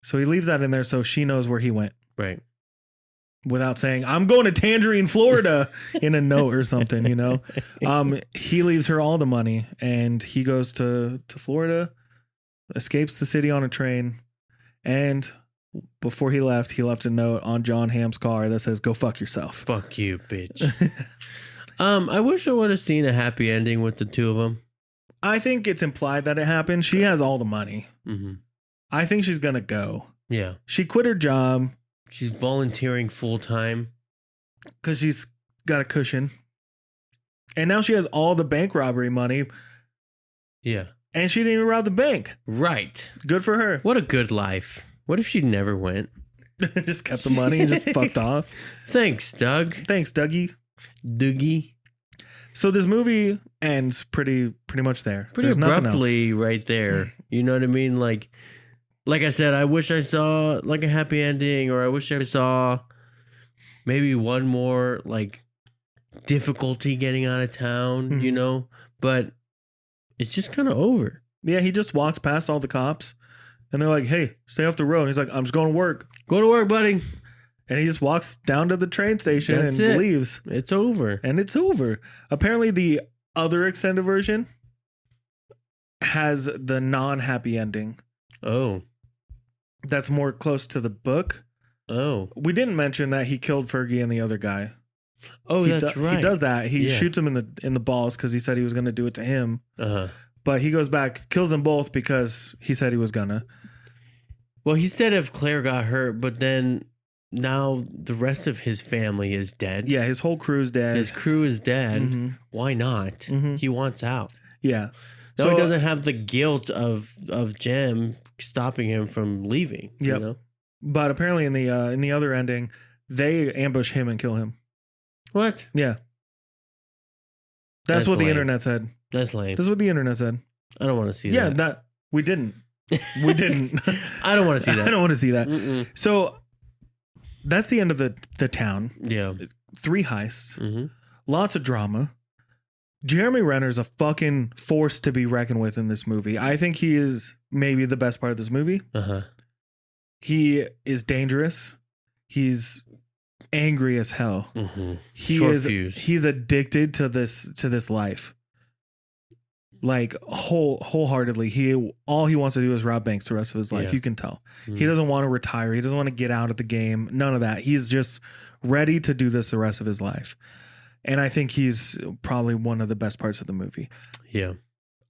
So he leaves that in there so she knows where he went. Right. Without saying, I'm going to Tangerine, Florida in a note or something, you know. He leaves her all the money and he goes to Florida, escapes the city on a train. And before he left a note on John Hamm's car that says, go fuck yourself. Fuck you, bitch. I wish I would have seen a happy ending with the two of them. I think it's implied that it happened. She has all the money. Mm-hmm. I think she's going to go. Yeah. She quit her job. She's volunteering full time. Because she's got a cushion. And now she has all the bank robbery money. Yeah. And she didn't even rob the bank. Right. Good for her. What a good life. What if she never went? Just kept the money and just fucked off. Thanks, Doug. Thanks, Dougie. Dougie. So this movie ends pretty much there. Pretty There's abruptly right there. You know what I mean? Like I said, I wish I saw like a happy ending, or I wish I saw maybe one more like difficulty getting out of town, you know? But it's just kind of over. Yeah, he just walks past all the cops and they're like, hey, stay off the road. And he's like, I'm just going to work. Go to work, buddy. And he just walks down to the train station and leaves. It's over. And it's over. Apparently the other extended version has the non-happy ending. Oh. That's more close to the book. Oh. We didn't mention that he killed Fergie and the other guy. Oh, that's right. He does that. He shoots him in the balls because he said he was going to do it to him. Uh-huh. But he goes back, kills them both because he said he was gonna. Well, he said if Claire got hurt, but then now the rest of his family is dead. Yeah, his whole crew's dead. His crew is dead. Mm-hmm. Why not? Mm-hmm. He wants out. Yeah. So he doesn't have the guilt of Jem stopping him from leaving. Yep. You know? But apparently in the other ending, they ambush him and kill him. What? Yeah. That's what lame. the internet said. That's lame. That's what the internet said. I don't want to see that. that. Yeah, we didn't. We didn't. I don't want to see that. I don't want to see that. Mm-mm. So that's the end of the town. Yeah. 3 heists. Mm-hmm. Lots of drama. Jeremy Renner's a fucking force to be reckoned with in this movie. I think he is maybe the best part of this movie. Uh-huh. He is dangerous. He's angry as hell. Mm-hmm. He's addicted to this life. Like wholeheartedly. All he wants to do is rob banks the rest of his life. Yeah. You can tell. Mm-hmm. He doesn't want to retire. He doesn't want to get out of the game. None of that. He's just ready to do this the rest of his life. And I think he's probably one of the best parts of the movie. Yeah.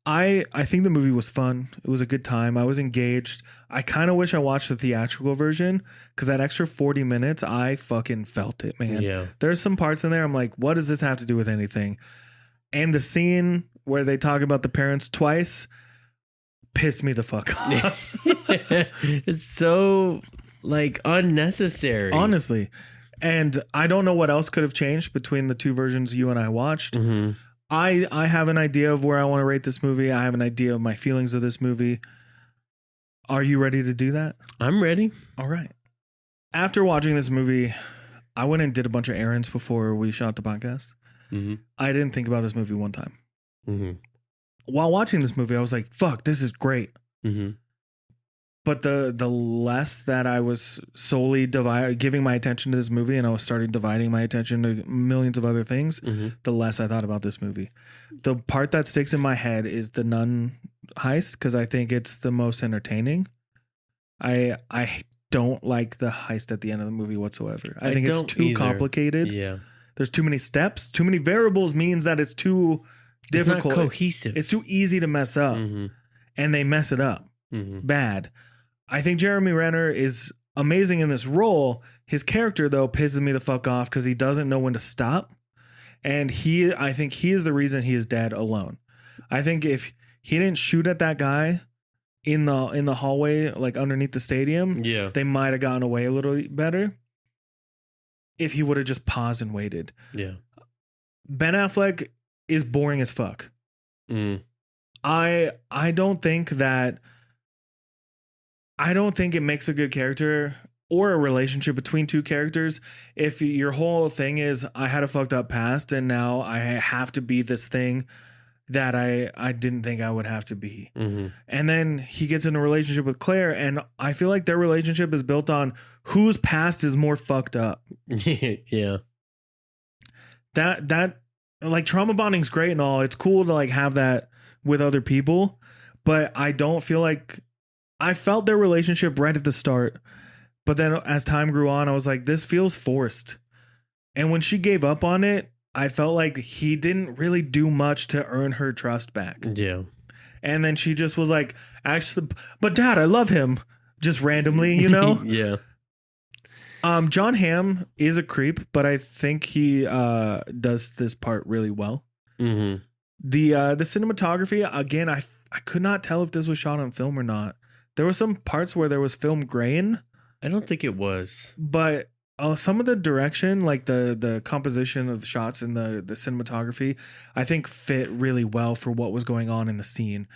I think the movie was fun. It was a good time. I was engaged. I kind of wish I watched the theatrical version because that extra 40 minutes, I fucking felt it, man. Yeah. There's some parts in there I'm like, what does this have to do with anything? And the scene where they talk about the parents twice pissed me the fuck off. It's so like unnecessary. Honestly. And I don't know what else could have changed between the two versions you and I watched. Mm-hmm. I have an idea of where I want to rate this movie. I have an idea of my feelings of this movie. Are you ready to do that? I'm ready. All right. After watching this movie, I went and did a bunch of errands before we shot the podcast. Mm-hmm. I didn't think about this movie one time. Mm-hmm. While watching this movie, I was like, fuck, this is great. Mm-hmm. But the less that I was solely giving my attention to this movie and I was starting dividing my attention to millions of other things, Mm-hmm. the less I thought about this movie. The part that sticks in my head is the nun heist because I think it's the most entertaining. I don't like the heist at the end of the movie whatsoever. I think it's too complicated. Yeah. There's too many steps. Too many variables means that it's too difficult. It's not cohesive. It's too easy to mess up, and they mess it up bad. I think Jeremy Renner is amazing in this role. His character, though, pisses me the fuck off because he doesn't know when to stop. And I think he is the reason he is dead alone. I think if he didn't shoot at that guy in the hallway, like underneath the stadium, they might have gotten away a little better if he would have just paused and waited. Yeah. Ben Affleck is boring as fuck. I don't think it makes a good character or a relationship between two characters if your whole thing is I had a fucked up past and now I have to be this thing that I didn't think I would have to be. And then he gets in a relationship with Claire, and I feel like their relationship is built on whose past is more fucked up. Yeah. That like trauma bonding's great and all. It's cool to like have that with other people, but I don't feel like I felt their relationship right at the start. But then as time grew on, I was like, this feels forced. And when she gave up on it, I felt like he didn't really do much to earn her trust back. Yeah. And then she just was like, actually, but Dad, I love him. Just randomly, you know? Yeah. John Hamm is a creep, but I think he does this part really well. The cinematography, again, I could not tell if this was shot on film or not. There were some parts where there was film grain. I don't think it was. But some of the direction, like the composition of the shots and the cinematography, I think fit really well for what was going on in the scene.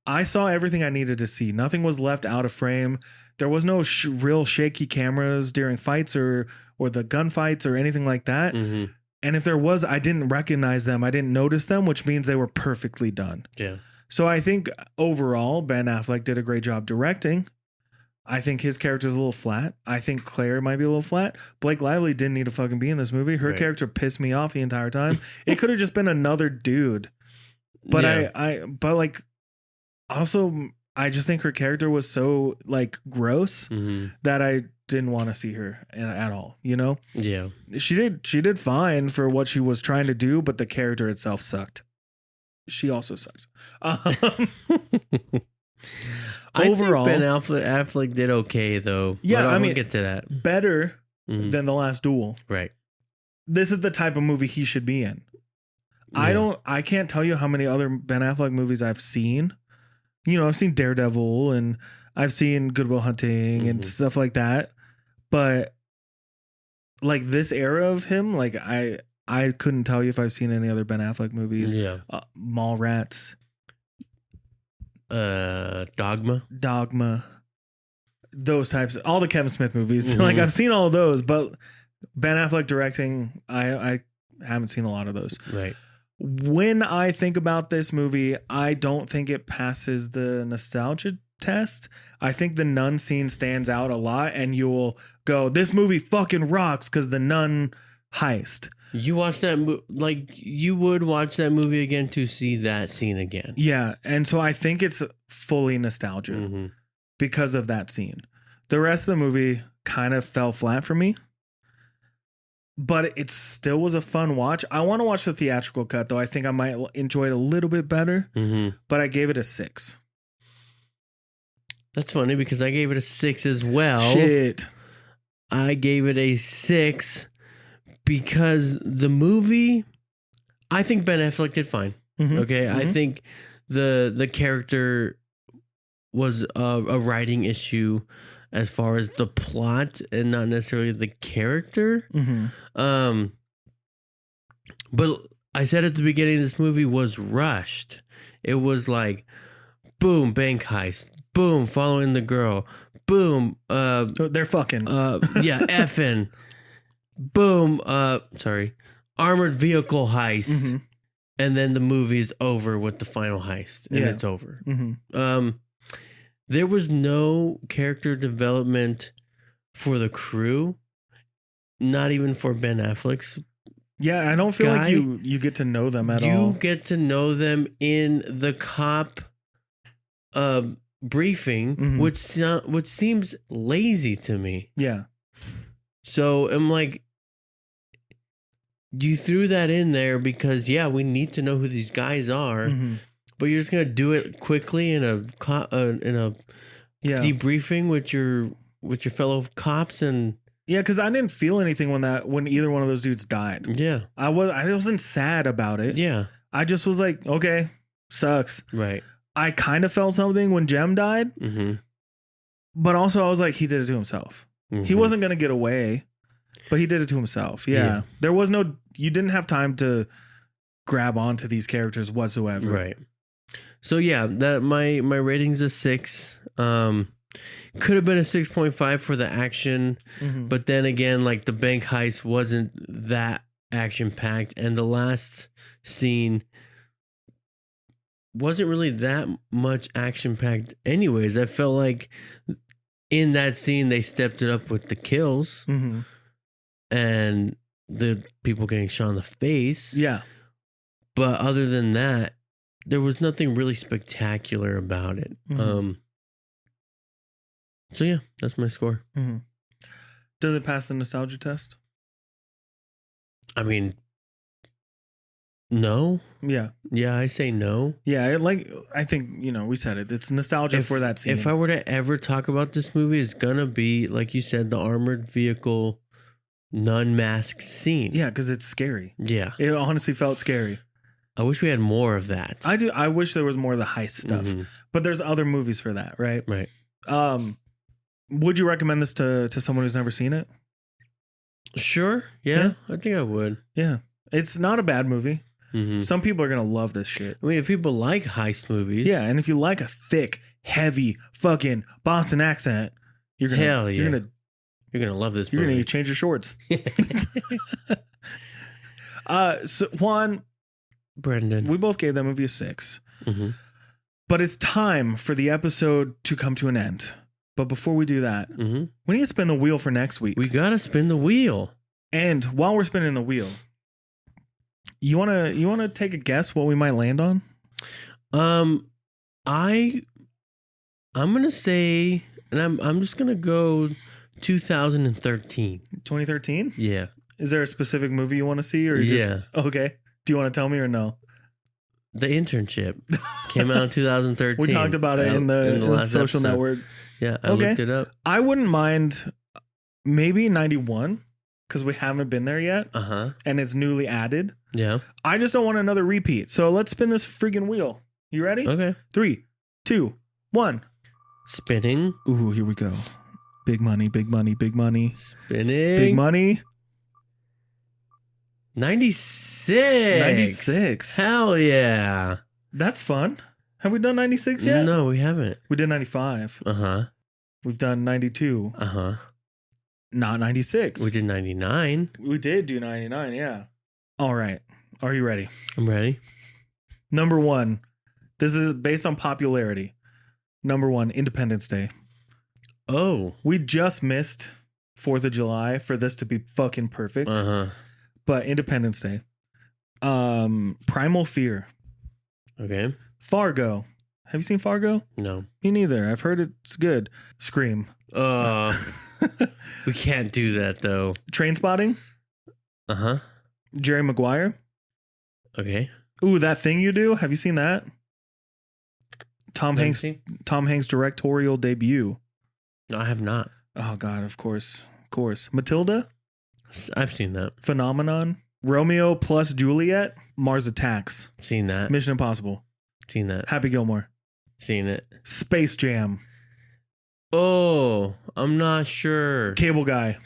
I saw everything I needed to see. Nothing was left out of frame. There was no real shaky cameras during fights or the gunfights or anything like that. And if there was, I didn't recognize them. I didn't notice them, which means they were perfectly done. Yeah. So I think overall, Ben Affleck did a great job directing. I think his character's a little flat. I think Claire might be a little flat. Blake Lively didn't need to fucking be in this movie. Her character pissed me off the entire time. It could have just been another dude. But but like, also, I just think her character was so like gross that I didn't want to see her at all, you know? Yeah. She did fine for what she was trying to do, but the character itself sucked. She also sucks. Overall, I think Ben Affleck did okay though. Yeah, I mean, we'll get to that. Better than The Last Duel. Right. This is the type of movie he should be in. Yeah. I can't tell you how many other Ben Affleck movies I've seen. You know, I've seen Daredevil and I've seen Good Will Hunting and stuff like that. But like this era of him, like I couldn't tell you if I've seen any other Ben Affleck movies. Yeah. Mallrats. Dogma. Those types. All the Kevin Smith movies. Like I've seen all of those, but Ben Affleck directing, I haven't seen a lot of those. Right. When I think about this movie, I don't think it passes the nostalgia test. I think the nun scene stands out a lot, and you'll go, this movie fucking rocks because the nun heist. You watch that, like you would watch that movie again to see that scene again. Yeah, and so I think it's fully nostalgia because of that scene. The rest of the movie kind of fell flat for me. But it still was a fun watch. I want to watch the theatrical cut, though. I think I might enjoy it a little bit better. But I gave it a 6. That's funny because I gave it a 6 as well. Shit. I gave it a 6 because the movie, I think Ben Affleck did fine. Okay, I think the character was a writing issue as far as the plot and not necessarily the character. But I said at the beginning, this movie was rushed. It was like, boom, bank heist. Boom, following the girl. Boom. So they're fucking. Yeah, effing. Boom. Armored vehicle heist. And then the movie's over with the final heist. And it's over. There was no character development for the crew, not even for Ben Affleck's. Yeah, I don't feel like you get to know them at all. You get to know them in the cop briefing, which seems lazy to me. Yeah. So I'm like, you threw that in there because we need to know who these guys are, but you're just gonna do it quickly in a debriefing with your fellow cops and. Yeah, because I didn't feel anything when either one of those dudes died. Yeah, I wasn't sad about it. Yeah, I just was like, okay, sucks. Right. I kind of felt something when Jem died, but also I was like, he did it to himself. He wasn't gonna get away, but he did it to himself. Yeah, there was no. You didn't have time to grab onto these characters whatsoever. Right. So that my rating's a 6. Could have been a 6.5 for the action, but then again, like the bank heist wasn't that action packed, and the last scene wasn't really that much action packed. Anyways, I felt like in that scene they stepped it up with the kills and the people getting shot in the face. Yeah, but other than that, there was nothing really spectacular about it. So that's my score. Does it pass the nostalgia test? I mean, no. Yeah, I say no. Yeah, I think we said it. It's nostalgia for that scene. If I were to ever talk about this movie, it's gonna be like you said, the armored vehicle, non-masked scene. Yeah, because it's scary. Yeah, it honestly felt scary. I wish we had more of that. I do. I wish there was more of the heist stuff, but there's other movies for that, right? Right. Would you recommend this to someone who's never seen it? Sure. Yeah, I think I would. Yeah. It's not a bad movie. Some people are going to love this shit. I mean, if people like heist movies. Yeah, and if you like a thick, heavy, fucking Boston accent, you're going to you're going to love this movie. You're going to change your shorts. So Juan, Brendan, we both gave that movie a 6. But it's time for the episode to come to an end. But before we do that, we need to spin the wheel for next week. We gotta spin the wheel. And while we're spinning the wheel, you wanna take a guess what we might land on? I'm gonna say, and I'm just gonna go 2013. 2013? Yeah. Is there a specific movie you want to see, or okay? Do you want to tell me or no? The Internship came out in 2013. We talked about it in the social episode. network. Yeah, I looked it up. I wouldn't mind maybe 91 because we haven't been there yet. And it's newly added. Yeah. I just don't want another repeat. So let's spin this freaking wheel. You ready? Okay. 3, 2, 1. Spinning. Ooh, here we go. Big money, big money, big money. Spinning. Big money. 96. 96. Hell yeah. That's fun. Have we done 96 yet? No, we haven't. We did 95. We've done 92. Not 96. We did 99. We did do 99, yeah. All right. Are you ready? I'm ready. Number 1. This is based on popularity. Number 1, Independence Day. Oh. We just missed 4th of July for this to be fucking perfect. But Independence Day. Primal Fear. Okay. Fargo. Have you seen Fargo? No. Me neither. I've heard it's good. Scream. We can't do that though. Trainspotting. Jerry Maguire. Okay. Ooh, That Thing You Do. Have you seen that? Tom Hanks' directorial debut. No, I have not. Oh God, of course. Matilda. I've seen that. Phenomenon. Romeo plus Juliet. Mars Attacks. Seen that. Mission Impossible. Seen that. Happy Gilmore. Seen it. Space Jam. Oh, I'm not sure. Cable Guy.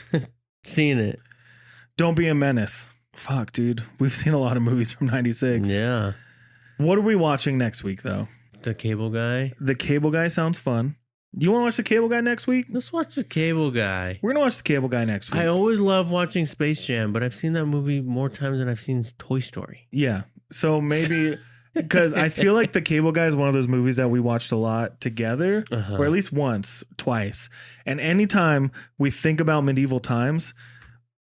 Seen it. Don't Be a Menace. Fuck, dude. We've seen a lot of movies from 96. Yeah. What are we watching next week, though? The Cable Guy. The Cable Guy sounds fun. Do you want to watch The Cable Guy next week? Let's watch The Cable Guy. We're going to watch The Cable Guy next week. I always love watching Space Jam, but I've seen that movie more times than I've seen Toy Story. Yeah. So maybe... Because I feel like The Cable Guy is one of those movies that we watched a lot together, or at least once, twice. And anytime we think about medieval times,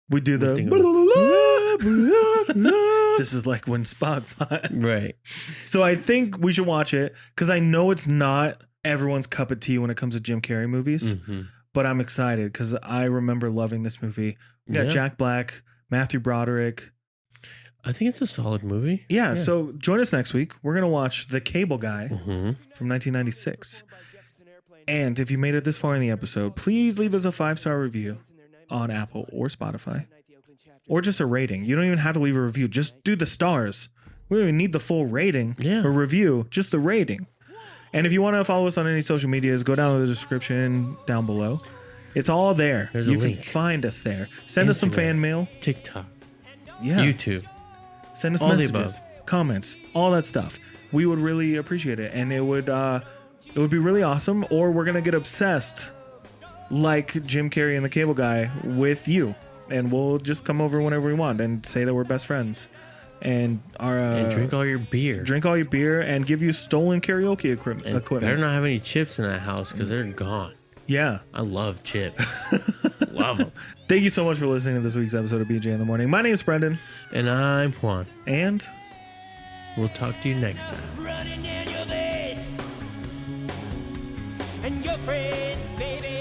we do the... This is like when Spock fought. Right. So I think we should watch it, because I know it's not everyone's cup of tea when it comes to Jim Carrey movies. But I'm excited, because I remember loving this movie. We got Jack Black, Matthew Broderick. I think it's a solid movie. Yeah, so join us next week. We're going to watch The Cable Guy Mm-hmm. from 1996. And if you made it this far in the episode, please leave us a 5-star review on Apple or Spotify. Or just a rating. You don't even have to leave a review. Just do the stars. We don't even need the full rating or review, just the rating. And if you want to follow us on any social medias, go down to the description down below. It's all there. There's you a can link. find us there. Send us some fan mail. TikTok. Yeah. YouTube. Send us all messages, comments, all that stuff. We would really appreciate it. And it would be really awesome. Or we're going to get obsessed like Jim Carrey and the Cable Guy with you. And we'll just come over whenever we want and say that we're best friends. And And drink all your beer. Drink all your beer and give you stolen karaoke equipment. Better not have any chips in that house because they're gone. Yeah. I love chips. Love them. Thank you so much for listening to this week's episode of BJ in the Morning. My name is Brendan. And I'm Juan. And we'll talk to you next time. Running down your veins and your friends, baby.